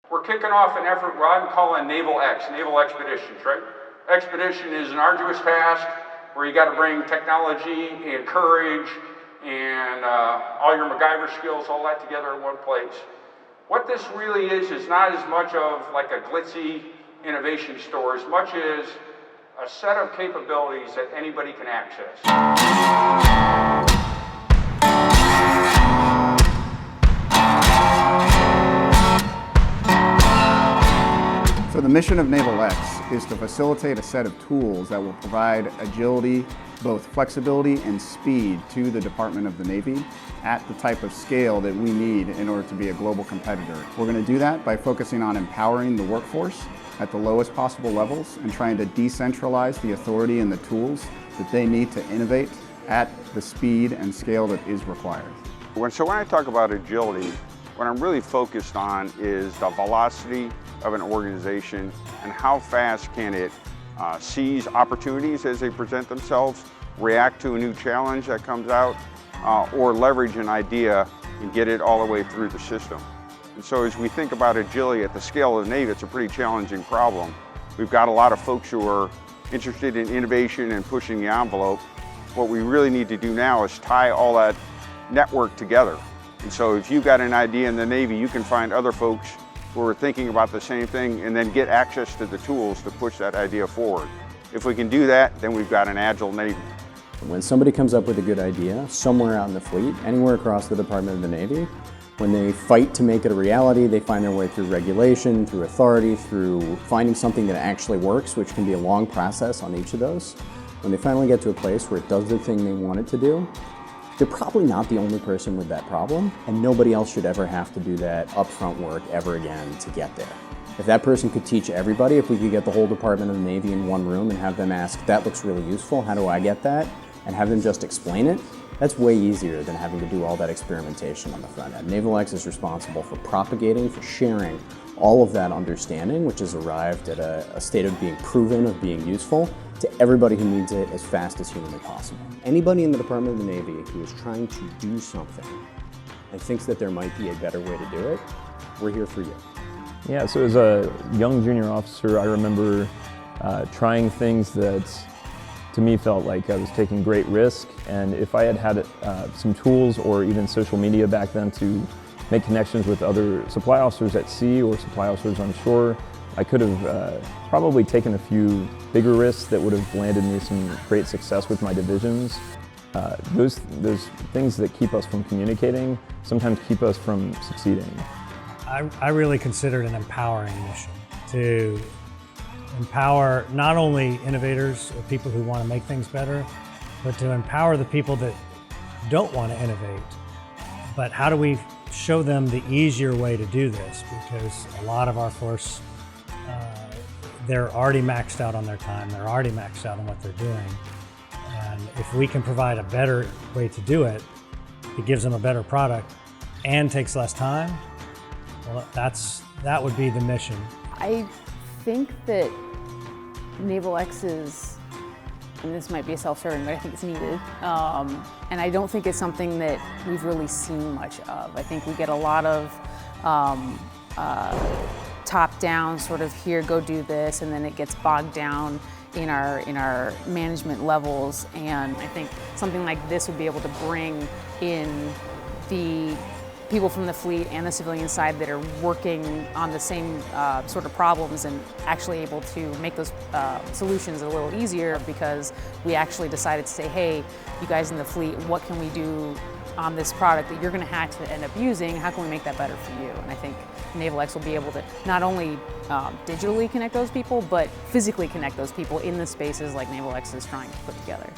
We're kicking off an effort what I'm calling NavalX, Naval Expeditions, right? Expedition is an arduous task where you got to bring technology and courage and all your MacGyver skills, all that together in one place. What this really is not as much of like a glitzy innovation store as much as a set of capabilities that anybody can access. So the mission of NavalX is to facilitate a set of tools that will provide agility, both flexibility and speed to the Department of the Navy at the type of scale that we need in order to be a global competitor. We're going to do that by focusing on empowering the workforce at the lowest possible levels and trying to decentralize the authority and the tools that they need to innovate at the speed and scale that is required. When I talk about agility, what I'm really focused on is the velocity of an organization and how fast can it seize opportunities as they present themselves, react to a new challenge that comes out, or leverage an idea and get it all the way through the system. And so as we think about agility at the scale of the Navy, it's a pretty challenging problem. We've got a lot of folks who are interested in innovation and pushing the envelope. What we really need to do now is tie all that network together. And so if you've got an idea in the Navy, you can find other folks who are thinking about the same thing and then get access to the tools to push that idea forward. If we can do that, then we've got an agile Navy. When somebody comes up with a good idea, somewhere out in the fleet, anywhere across the Department of the Navy, when they fight to make it a reality, they find their way through regulation, through authority, through finding something that actually works, which can be a long process on each of those. When they finally get to a place where it does the thing they want it to do, they're probably not the only person with that problem, and nobody else should ever have to do that upfront work ever again to get there. If that person could teach everybody, if we could get the whole Department of the Navy in one room and have them ask, that looks really useful, how do I get that? And have them just explain it, that's way easier than having to do all that experimentation on the front end. NavalX is responsible for propagating, for sharing all of that understanding, which has arrived at a state of being proven, of being useful, to everybody who needs it as fast as humanly possible. Anybody in the Department of the Navy who is trying to do something and thinks that there might be a better way to do it, we're here for you. Yeah, so as a young junior officer, I remember trying things that to me felt like I was taking great risk, and if I had had some tools or even social media back then to make connections with other supply officers at sea or supply officers on shore, I could have probably taken a few bigger risks that would have landed me some great success with my divisions. Those things that keep us from communicating sometimes keep us from succeeding. I really consider it an empowering mission to empower not only innovators or people who want to make things better, but to empower the people that don't want to innovate. But how do we show them the easier way to do this? Because a lot of our force, they're already maxed out on their time, they're already maxed out on what they're doing. And if we can provide a better way to do it, it gives them a better product and takes less time, well, that would be the mission. I think that NavalX is, and this might be self-serving, but I think it's needed. And I don't think it's something that we've really seen much of. I think we get a lot of top-down sort of here, go do this, and then it gets bogged down in our management levels. And I think something like this would be able to bring in the people from the fleet and the civilian side that are working on the same sort of problems and actually able to make those solutions a little easier, because we actually decided to say, hey, you guys in the fleet, what can we do on this product that you're going to have to end up using? How can we make that better for you? And I think NavalX will be able to not only digitally connect those people, but physically connect those people in the spaces like NavalX is trying to put together.